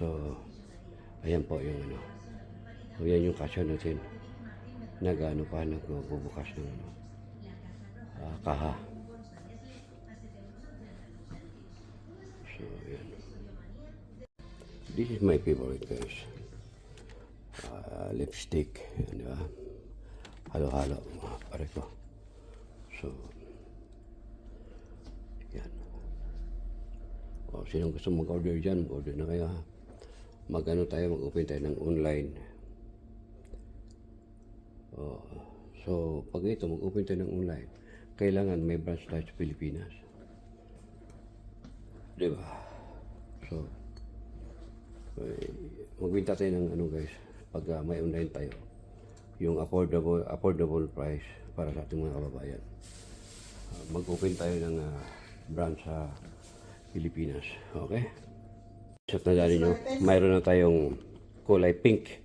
So, ayan po yung ano. So, yan yung cashier natin. Nag-ano pa, nagbubukas ng ano, kaha. So, yan. This is my favorite, guys. Lipstick. Yan, di ba? Halo-halo. Pareho. So, yan. O, sinong gusto mag-order dyan, mag-order na kayo, ha? Mag-ano tayo, mag-open tayo ng online. So, pag ito, mag-open tayo ng online, kailangan may branch tayo sa Pilipinas. Di ba? So, magbinta tayo ng ano, guys, pag may online tayo, yung affordable price para sa ating mga kababayan. Mag-open tayo ng branch sa Pilipinas. Okay? Sa tandaan nyo, mayroon na tayong kulay pink.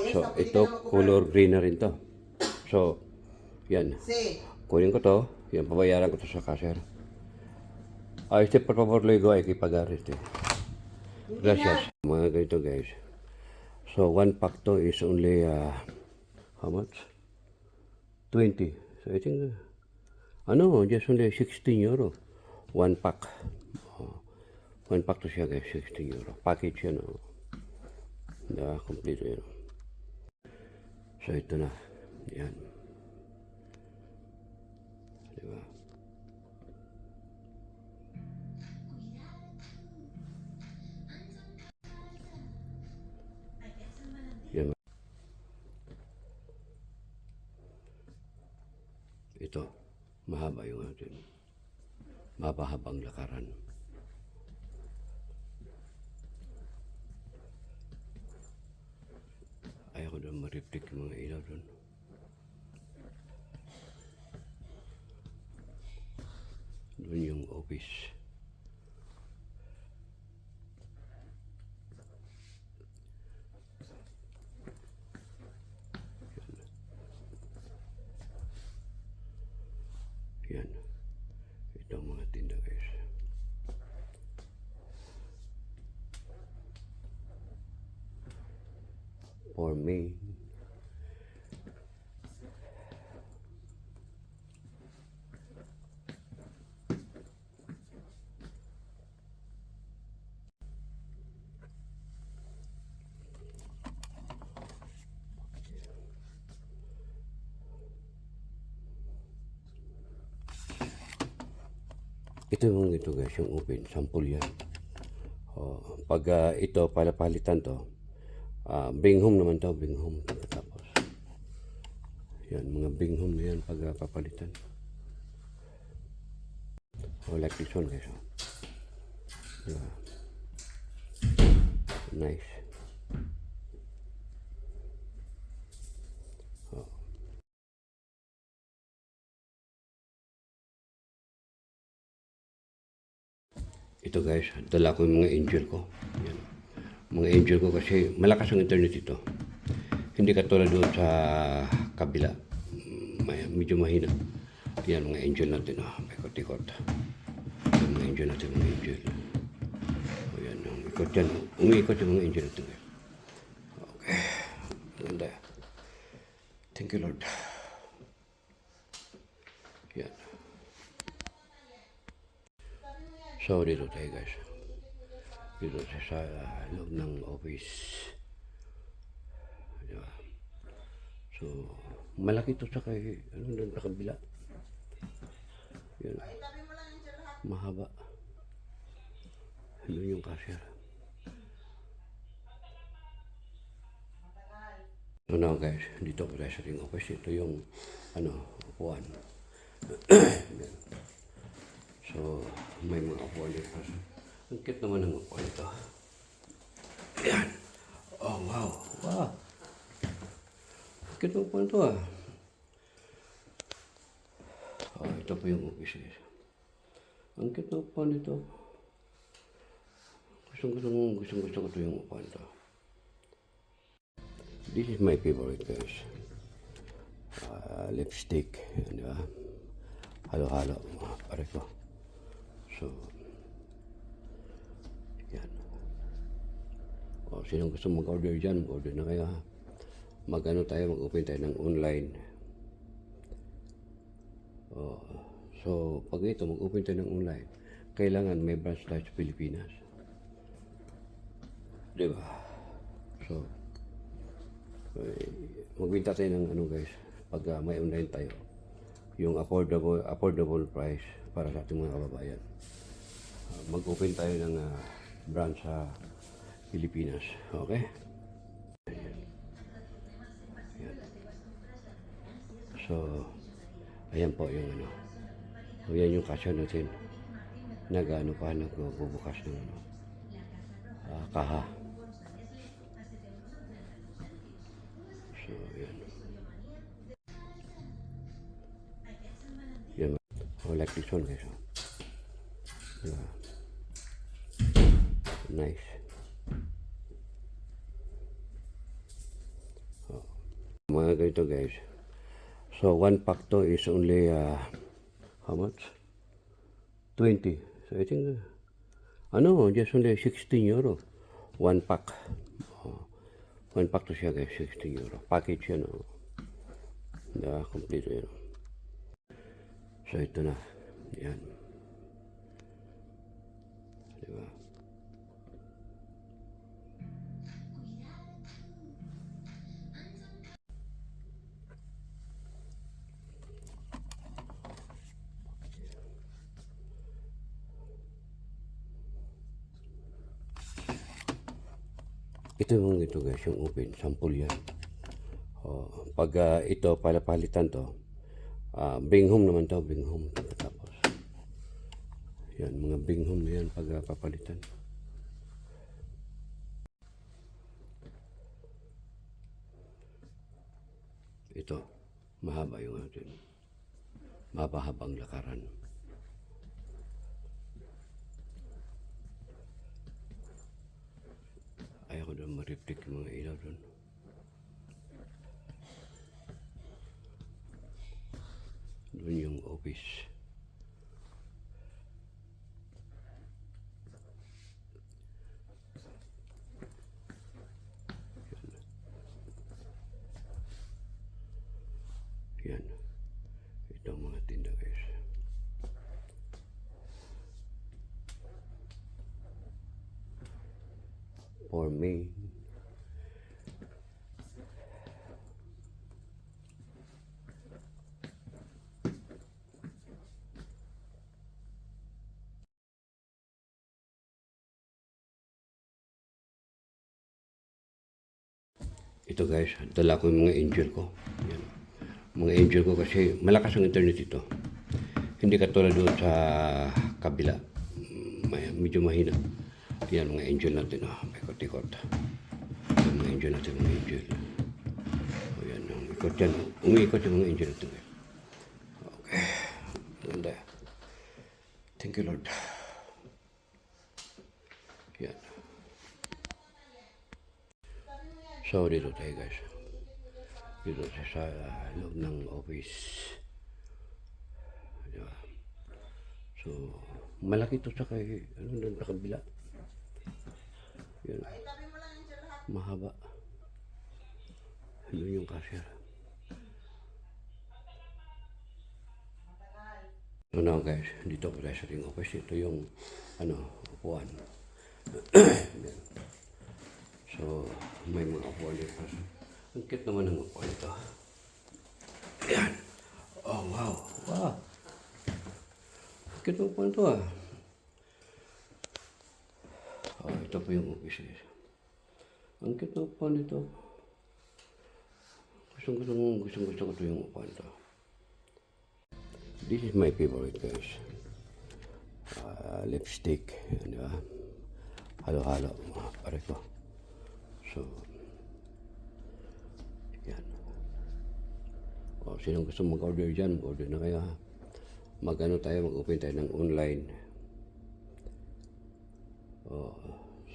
So, ito, color green na rin to. So, yan. Kunin ko to. Yan, pabayaran ko to sa cashier. Por favor, luego hay que pagar Gracias. Mga ganito, guys. So, one pack to is only, how much? 20. So, I think, just only 16 euro. One pack. One pack to siya, guys, 16 euro. Package yan, complete yan. So, ito na. Yan. Diba? Yan. Ito. Mahaba yung atin. Mahaba-habang lakaran. Ayaw ko doon ma-reflect yung mga ilaw doon. Doon yung office. Yan. Ito ang mga tinda, guys. For me. Ito yung ito, guys, yung open. Sample yan. Pag ito, palapalitan to, bring home naman to, bring home. Tapos, yan, mga bring home na yan pag papalitan. Like this one, guys. Diba? Nice. Ito, guys, dala ko yung mga angel ko. Yan. Mga angel ko kasi malakas ang internet ito. Hindi katulad doon sa kabila. Medyo mahina. Yan, mga angel natin. May ikot-ikot. Yan, mga angel natin, mga angel. Yan, ikot yan. Umiikot yung mga angel natin. Okay. Maganda. Thank you, Lord. Yan. So, dito tayo, guys. Dito sa loob ng office. Diba? So, malaki ito sa kay, doon sa kabila. Yan. Mahaba. Doon yung cashier. So now, guys, dito ko tayo sa ating office. Ito yung, upuan. So, may mga upuan dito. Ang cute naman ng upuan ito. Ayan. Oh, wow. Wow. Cute ng upuan ito, ito po yung office, guys. Ang cute ng upuan ito. Gusto ko ito yung upuan ito. This is my favorite, guys. Lipstick. Di ba? Halo-halo. Pareho. So, yan. sinong gusto mag-order dyan, mag-order na kayo ha. Mag-ano tayo, mag-open tayo ng online. So, pag ito, mag-open tayo ng online, kailangan may branch tayo sa Pilipinas. Diba? So, magbinta tayo ng ano guys, pag may online tayo, yung affordable price para sa ating mga kababayan. Mag-open tayo ng branch sa Pilipinas. Okay? Ayan. So, ayan po yung ano. So, yan yung kasya natin. Nag-ano pa, nagbubukas ng ano, kaha. So, yan. Yan. Oh, like this one guys. Diba? Nice. Oh. Mga ganito guys. So, one pack to is only, how much? 20. So, I think, just only 16 euro. One pack. One pack to siya guys, 16 euro. Package yan, complete yan. So, ito na. Yan. Diba? Ito yung ito guys, yung open. Sample yan. Pag ito, palapalitan to, bring home naman to, bring home. Tapos, yan, mga bring home na yan pag papalitan. Ito, mahaba yung atin. Mahaba-habang lakaran. Ayaw ko doon ma-reflect yung mga ilaw doon. Doon yung office. Yan. Ito ang mga tinda guys. For me. Ito guys, dala ko yung mga angel ko. Yan. Mga angel ko kasi malakas ang internet ito. Hindi katulad doon sa kabila. Medyo mahina. Yan mga angel natin. Ikot-ikot. Yan mga angel natin, mga angel. Yan, ikot yan. Umiikot yung mga angel natin. Okay. Ganda. Thank you Lord. Yan. So, dito tayo guys. Dito sa loob ng office. Diba? So, malaki to sa kay, doon sa kabila. Yan. Mahaba. Doon yung cashier. So now guys, dito po tayo sa ating office. Ito yung, upuan. So, may mga upuan dito. Ang cute naman ng upuan ito. Ayan. Oh, wow. Wow. Ang cute ng upuan ito ito po yung office guys. Ang cute ng upuan ito. Gusto ko ito yung upuan ito. This is my favorite guys. Lipstick. Diba? Halo-halo. Pare ko. So, yan. Sinong gusto mag-order dyan, mag-order na kayo ha. Mag-open tayo ng online.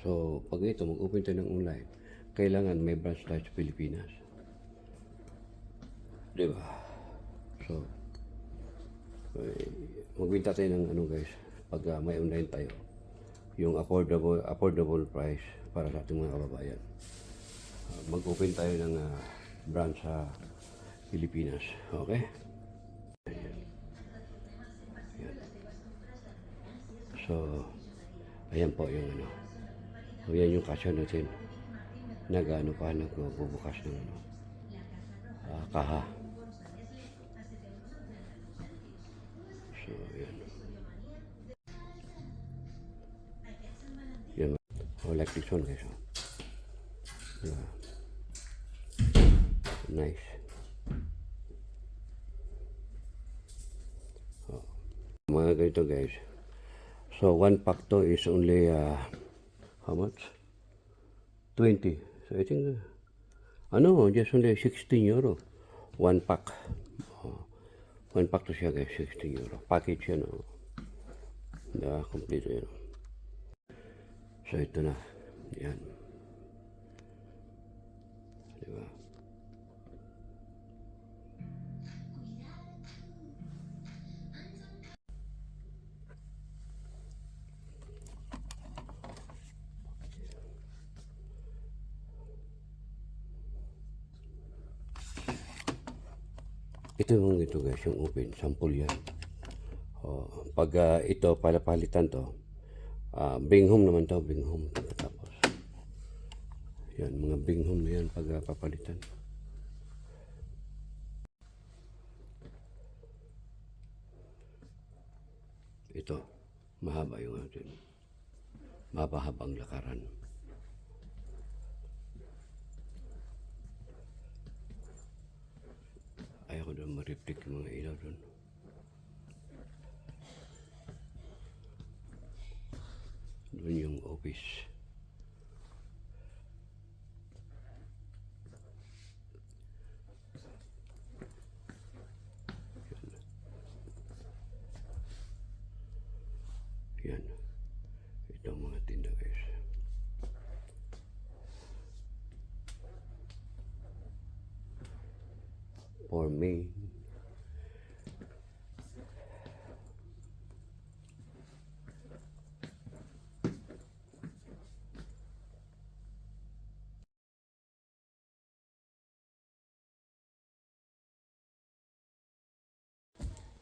So, pag ito, mag-open tayo ng online, kailangan may branch tayo sa Pilipinas. Diba? So, magbinta tayo ng guys, pag may online tayo, yung affordable price para sa ating mga kababayan. Mag-open tayo ng branch sa Pilipinas. Okay? Ayan. So, ayan po yung ano. So, yan yung kasya natin. Nagbubukas ng kaha. So, yan. Yan. Oh, like this one guys. Yeah. Nice. Oh. Mga ganito guys. So, one pack to is only, how much? 20. So, I think, just only 16 euro. One pack. One pack to siya guys, 16 euro. Package yan, complete yan. So, ito na. Yan. Diba? Ito yung ito guys, yung open. Sample yan. Pag ito, palapalitan to, bring home naman to, bring home. Tapos, yan, mga bring home na yan pag papalitan. Ito, mahaba yung atin. Mahaba-habang lakaran. Ayaw ko doon ma-reflect yung mga ilaw doon. Doon yung office. Yan. Ito ang mga tinda guys. For me.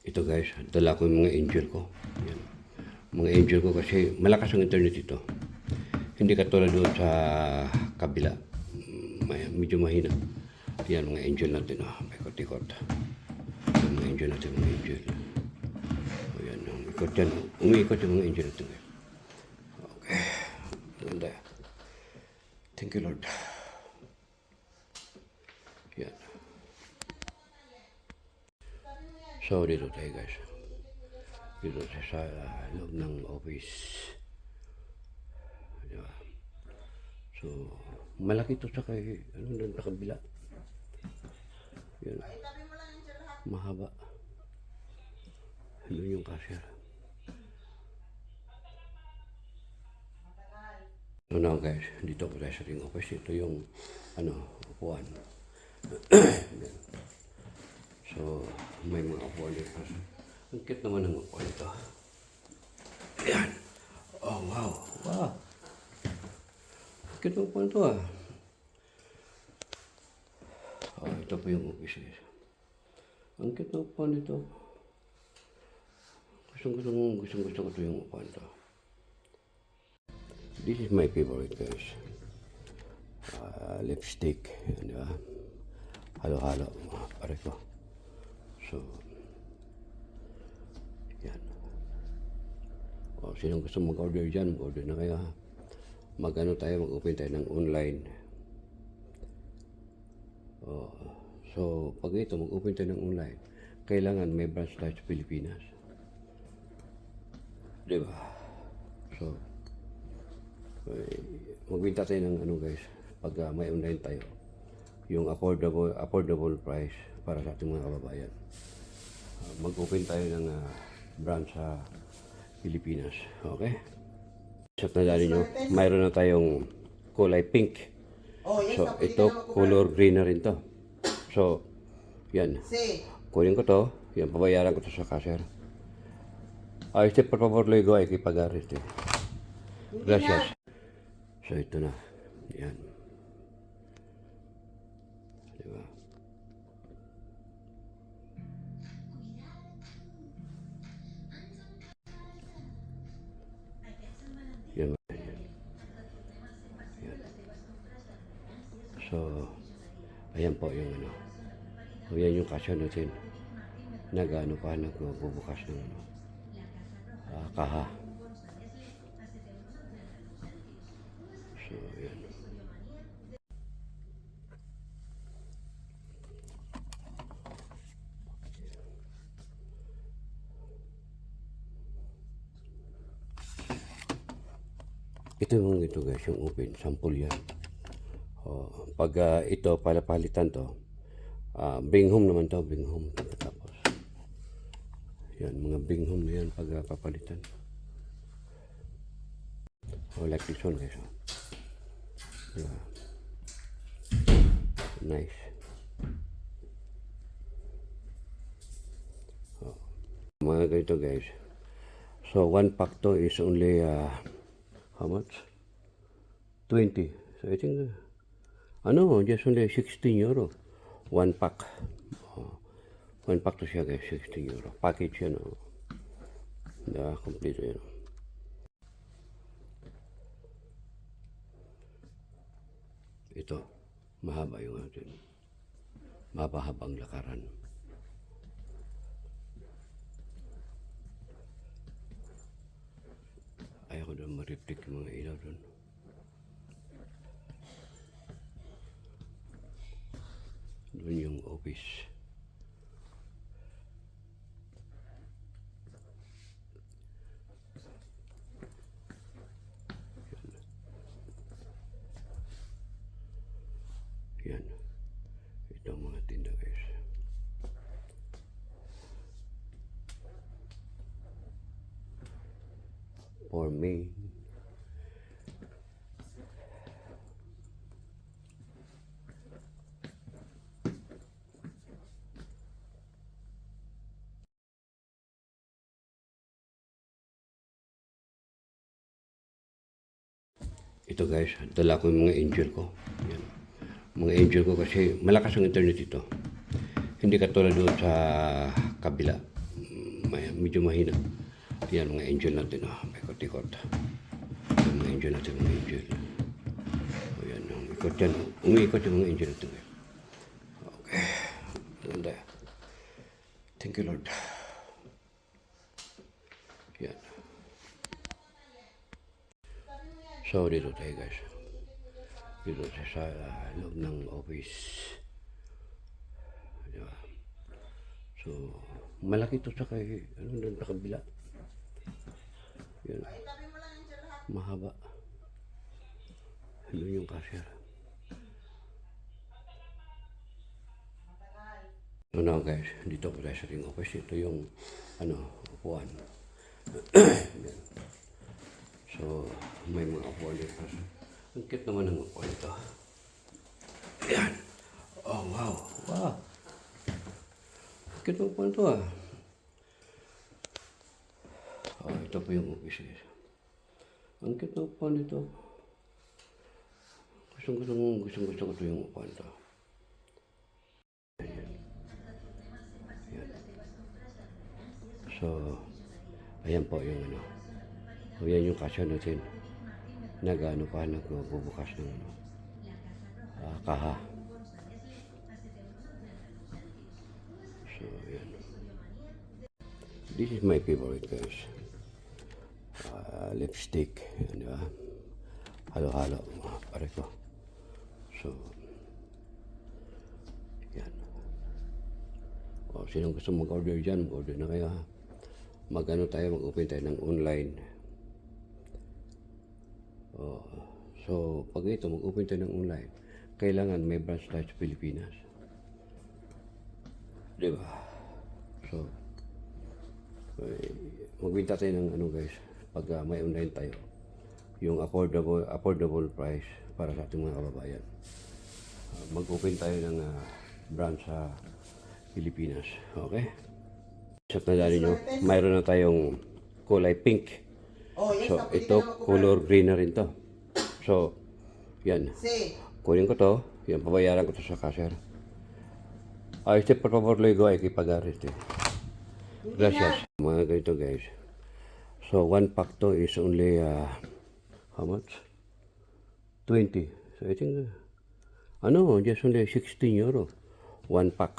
Ito guys, dala ko yung mga angel ko. Yan. Mga angel ko kasi malakas ang internet ito. Hindi katulad doon sa kabila. Medyo mahina. Yan mga angel natin. May ikot-ikot. Mga angel natin, mga angel. Yan, ikot yan. Umiikot yung mga angel natin. Okay. Maganda. Thank you Lord. Yan. So, dito tayo guys. Dito sa loob ng office. Diba? So, malaki to sa kay, doon sa kabila. Yan. Mahaba. Doon yung cashier. So now guys, dito ko tayo sa ating office. Ito yung, upuan. So, may mga upuan dito. Ang cute naman ng upuan ito. Ayan. Oh, wow. Wow. Cute ng upuan ito ito po yung office guys. Ang cute ng upuan ito. Gusto ko ito yung upuan ito. This is my favorite guys. Lipstick. Yan, diba? Halo-halo. Pare ko. So, yan. Sinong gusto mag-order dyan, mag-order na kayo ha. Mag-open tayo ng online. So, pag ito, mag-open tayo ng online, kailangan may branch tayo sa Pilipinas. Diba? So, magbinta tayo ng guys, pag may online tayo, yung affordable price para sa ating mga kababayan. Mag-open tayo ng branch sa Pilipinas. Okay? Check na dali nyo, mayroon na tayong kulay pink. So, ito color green na rin to. So, yan. Kunin ko to. Yan, pabayaran ko to sa cashier. Este, por favor, luego hay que pagar este. Gracias. So ito na. Yan. Diba? Yan. Yan. So, ayan po yung ano. So, yan yung kasya natin. Nag-ano pa, nagbubukas ng ano, kaha. So, yan. Ito yung ito guys, yung open. Sample yan. Pag ito, palapalitan to, bring home naman to, bring home. Tapos, yan, mga bring home na yan pag papalitan. Like this one guys. Diba? Nice. Mga ganito guys. So, one pack to is only, how much? 20. So, I think, just only 16 euro. One pack. One pack to siya guys, 16 euro. Package yan. Complete yan. Ito, mahaba yung atin. Mahaba-habang lakaran. Ayaw ko doon ma-reflect yung mga ilaw doon. Doon yung office. Yan. Ito ang mga tinda guys. For me. Ito guys, dala ko yung mga angel ko. Yan. Mga angel ko kasi malakas ang internet ito. Hindi katulad doon sa kabila. Medyo mahina. Yan mga angel natin. May ikot-ikot. Yung mga angel natin, mga angel. O yan, ikot yan. Umiikot yung mga angel natin. Okay. Ganda. Thank you Lord. Yan. So, dito tayo guys. Dito sa loob ng office. Diba? So, malaki ito sa kay, doon sa kabila. Yan. Mahaba. Doon yung cashier. So now guys, dito po tayo sa ating office. Ito yung, upuan. Yan. So, may mga upuan dito. Ang cute naman ng upuan ito. Ayan. Oh, wow. Wow. Cute ng upuan ito Oh, ito po yung office guys. Ang cute ng upuan ito. Gusto ko ito yung upuan ito. Ayan. Ayan. So, ayan po yung So, yan yung kasya natin. Nagbubukas ng kaha. So, yan. This is my favorite guys. Lipstick. Yan, diba? Halo-halo. Pare ko. So, yan. O, sinong gusto mag-order dyan, mag-order na kayo ha. Mag-open tayo ng online. So, pag ito, mag-open tayo ng online, kailangan may branch tayo sa Pilipinas. Diba? So, magbinta tayo ng guys, pag may online tayo, yung affordable price para sa ating mga kababayan. Mag-open tayo ng branch sa Pilipinas. Okay? Sa tandaan nyo, mayroon na tayong kulay pink Oh, yes, So, na, pwede ka ito, na mag-cover. color green na rin to. So, yan. Si, Kunin ko to. Yan, pabayaran ko to sa cashier. Este, por favor, luego hay que pagar este. hindi Gracias. na. Mga ganito, guys. So, one pack to is only, how much? 20. So, I think, just only 16 euro. One pack.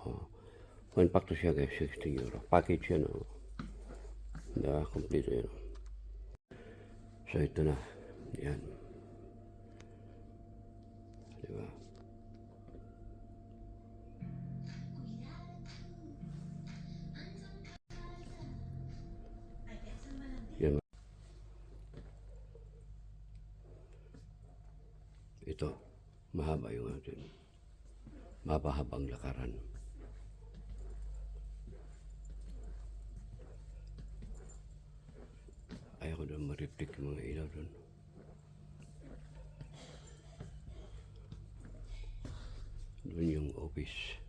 Oh, one pack to siya, guys. 16 euro. Package yan, oh. Complete yan. So, ito na. Yan. Diba? Yan. Ito. Mahaba yung atin. Mapahabang lakaran. Ayaw ko doon ma-reflect yung mga ilaw doon. Doon yung office.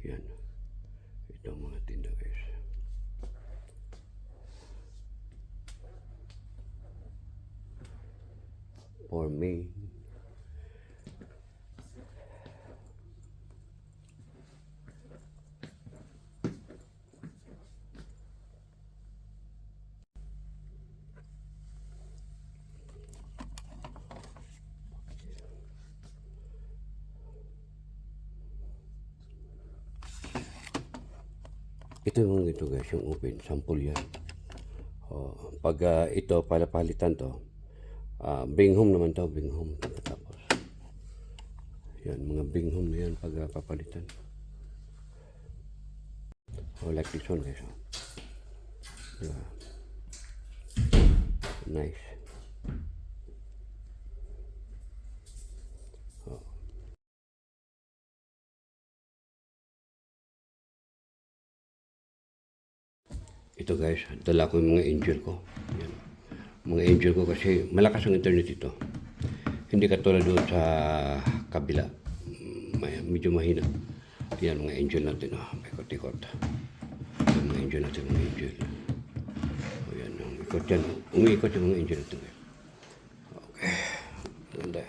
Yan. Ito ang mga tinda, guys. For me. Ito yung mga ito, guys, yung open. Sample yan. Pag ito, palapalitan to, bring home naman to, bring home. Tapos, yan, mga bring home na yan pag papalitan. Like this one, guys. Diba? Nice. Ito, guys, dala ko yung mga angel ko. Yan. Mga angel ko kasi malakas ang internet ito. Hindi katulad doon sa kabila. Medyo mahina. Yan, mga angel natin. Ikot-ikot. Yung mga angel natin, mga angel. O yan, ikot yan. Umiikot yung mga angel natin. Okay. Ganda.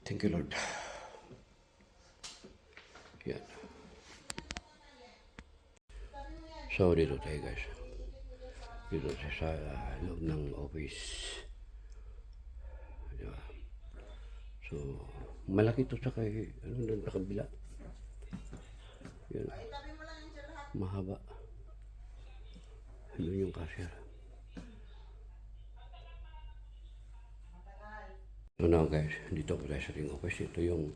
Thank you, Lord. Yan. So, dito tayo, guys. Dito sa loob ng office. Diba? So, malaki to sa kay, doon sa kabila. Yan. Mahaba. Yun yung cashier. So now, guys, dito po tayo sa ring office. Ito yung,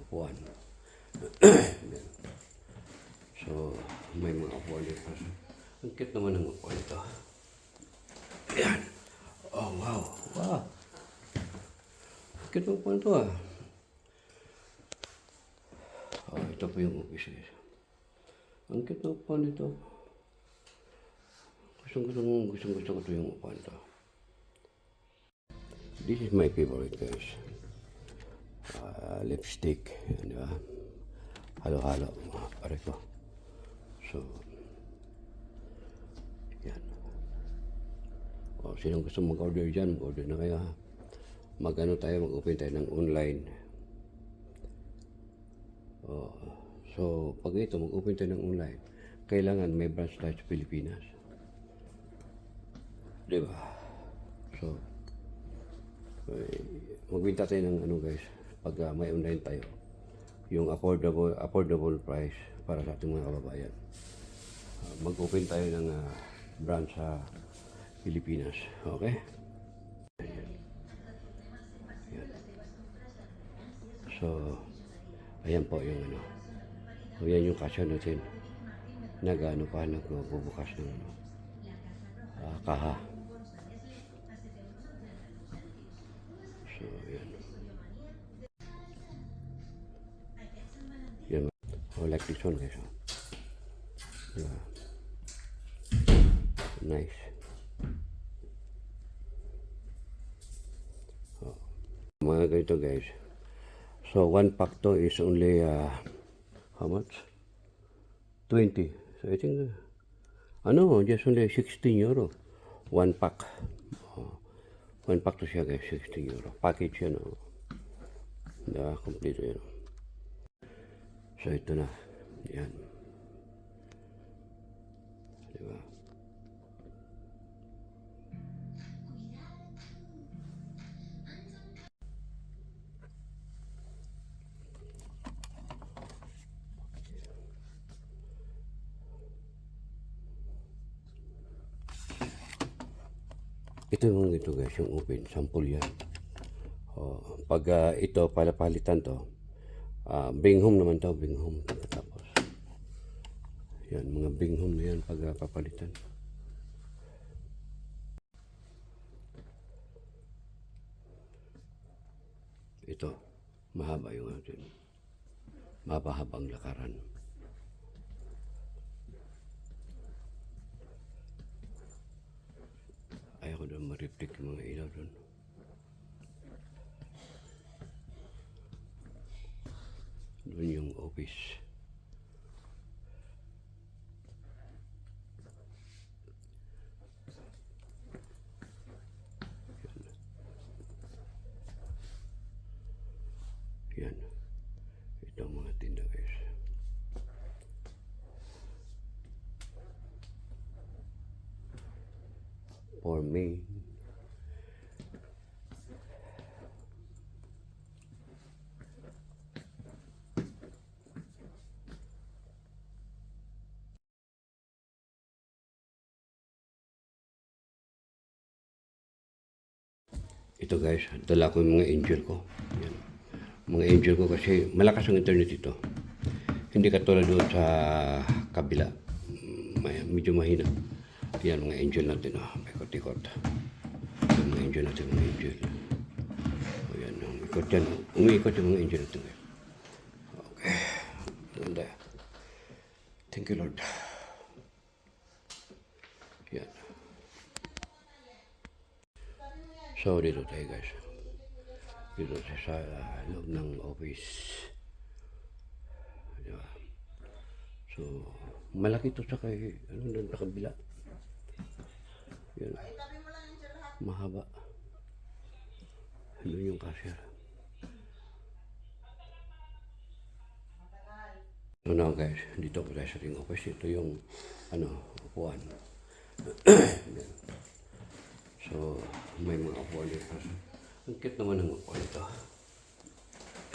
upuan. So, may mga upuan dito. Ang cute naman ng upuan ito. Ayan. Oh, wow. Wow. Ang cute ng upuan ito, Oh, ito po yung office, guys. Ang cute ng upuan ito. Gusto ko ito yung upuan ito. This is my favorite, guys. Lipstick. Yan, di ba? Halo-halo. Pare ko. So, yan. O, sinong gusto mag-order dyan, mag-order na kayo, ha? Mag-open tayo ng online. So, pag ito, mag-open tayo ng online, kailangan may branch tayo sa Pilipinas. Diba? So, magbinta tayo ng guys, pag may online tayo, yung affordable price para sa ating mga kababayan. Mag-open tayo ng branch sa Pilipinas. Okay? Ayan. Ayan. So, ayan po yung So, yan yung kasya natin. Nagbubukas ng kaha. So, yan. Yan. Like this one, guys. Diba? Nice. mga ganito guys. So, 1 pack to is only, how much? 20. So, I think, just only 16 euro. 1 pack. Oh, 1 pack to siya guys, 16 euro. Package yan, oh. Kompleto yan. So, ito na. Yan. Diba? Ito yung ito guys, yung open. Sample yan. Pag ito, palapalitan to, bring home naman to, bring home. Tapos, yan, mga bring home na yan pag papalitan. Ito, mahaba yung atin. Mahaba-habang lakaran. Ayaw ko doon ma-reflect yung mga ilaw doon. Doon yung office. Yan. Ito ang mga tinda guys. For me. Ito guys, dala ko yung mga angel ko. Yan. Mga angel ko kasi malakas ang internet ito. Hindi katulad doon sa kabila. Medyo mahina. Yan mga angel natin. May ikot-ikot. Yan mga angel natin, mga angel. Yan, ikot yan. Umiikot yung mga angel natin. Okay. Ganda. Thank you Lord. Yan. So, dito tayo guys. Dito sa loob ng office. Diba? So, malaki to sa kay, doon sa kabila. Yan. Mahaba. Doon yung cashier. So now guys, dito ko tayo sa ating office. Ito yung, upuan. So, may mga upuan dito. Ang cute naman ng upuan ito.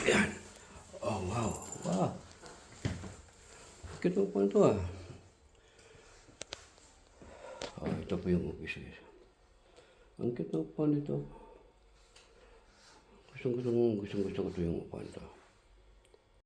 Ayan. Oh, wow. Wow. Ang cute ng upuan ito ito po yung office guys. Ang cute ng upuan ito. Gusto ko ito yung upuan ito.